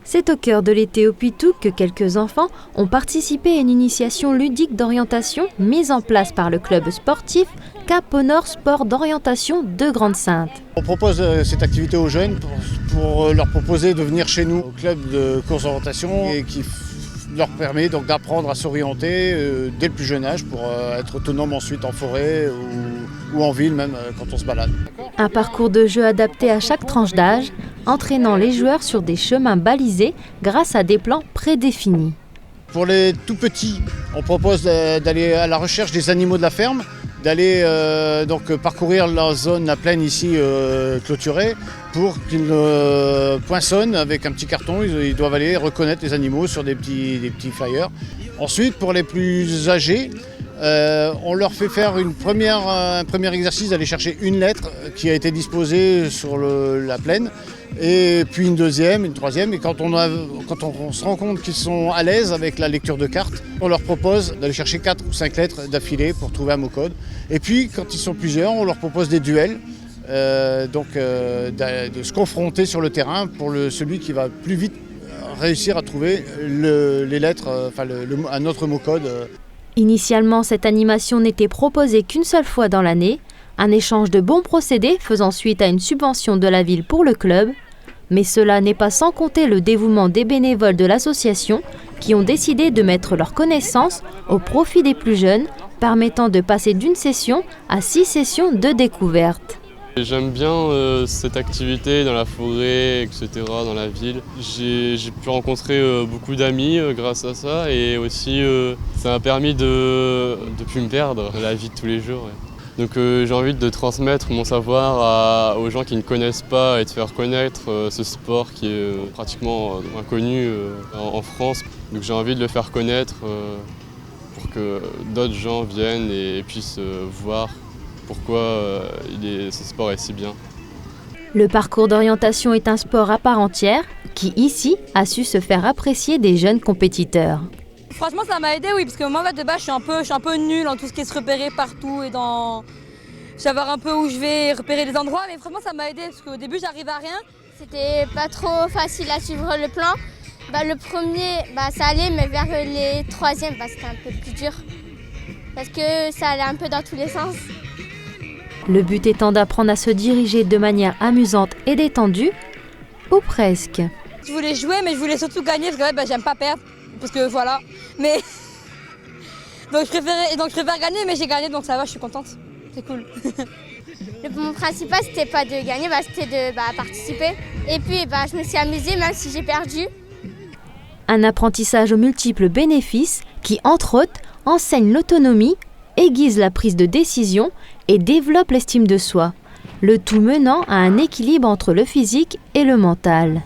C'est au cœur de l'été au Puitou que quelques enfants ont participé à une initiation ludique d'orientation mise en place par le club sportif Cap au Nord Sport d'orientation de Grande-Synthe. On propose cette activité aux jeunes pour leur proposer de venir chez nous au club de course d'orientation et qui leur permet donc d'apprendre à s'orienter dès le plus jeune âge pour être autonome ensuite en forêt ou en ville même quand on se balade. Un parcours de jeu adapté à chaque tranche d'âge, entraînant les joueurs sur des chemins balisés grâce à des plans prédéfinis. Pour les tout petits, on propose d'aller à la recherche des animaux de la ferme, d'aller donc parcourir la zone, la plaine ici clôturée, pour qu'ils poinçonnent avec un petit carton. Ils doivent aller reconnaître les animaux sur des petits flyers. Ensuite, pour les plus âgés, on leur fait faire un premier exercice d'aller chercher une lettre qui a été disposée sur la plaine, et puis une deuxième, une troisième. Et quand on se rend compte qu'ils sont à l'aise avec la lecture de cartes, on leur propose d'aller chercher 4 ou 5 lettres d'affilée pour trouver un mot code. Et puis quand ils sont plusieurs, on leur propose des duels, de se confronter sur le terrain pour celui qui va plus vite réussir à trouver les lettres, un autre mot code. Initialement, cette animation n'était proposée qu'une seule fois dans l'année, un échange de bons procédés faisant suite à une subvention de la ville pour le club. Mais cela n'est pas sans compter le dévouement des bénévoles de l'association qui ont décidé de mettre leurs connaissances au profit des plus jeunes, permettant de passer d'une session à 6 sessions de découverte. J'aime bien cette activité dans la forêt, etc., dans la ville. J'ai pu rencontrer beaucoup d'amis grâce à ça, et aussi ça m'a permis de ne plus me perdre dans la vie de tous les jours. Ouais. Donc j'ai envie de transmettre mon savoir aux gens qui ne connaissent pas et de faire connaître ce sport qui est pratiquement inconnu en France. Donc j'ai envie de le faire connaître pour que d'autres gens viennent et puissent voir pourquoi ce sport est si bien. Le parcours d'orientation est un sport à part entière qui, ici, a su se faire apprécier des jeunes compétiteurs. Franchement, ça m'a aidé, oui, parce que moi, de base, je suis un peu nulle en tout ce qui est se repérer partout et savoir un peu où je vais, repérer les endroits, mais franchement, ça m'a aidé, parce qu'au début, j'arrivais à rien. C'était pas trop facile à suivre le plan. Le premier, ça allait, mais vers les troisièmes, c'était un peu plus dur, parce que ça allait un peu dans tous les sens. Le but étant d'apprendre à se diriger de manière amusante et détendue, ou presque. Je voulais jouer, mais je voulais surtout gagner, parce que j'aime pas perdre, parce que voilà. Mais donc je préfère gagner, mais j'ai gagné, donc ça va, je suis contente. C'est cool. Mon principal, c'était pas de gagner, c'était de participer. Et puis, je me suis amusée, même si j'ai perdu. Un apprentissage aux multiples bénéfices qui, entre autres, enseigne l'autonomie, aiguise la prise de décision et développe l'estime de soi, le tout menant à un équilibre entre le physique et le mental.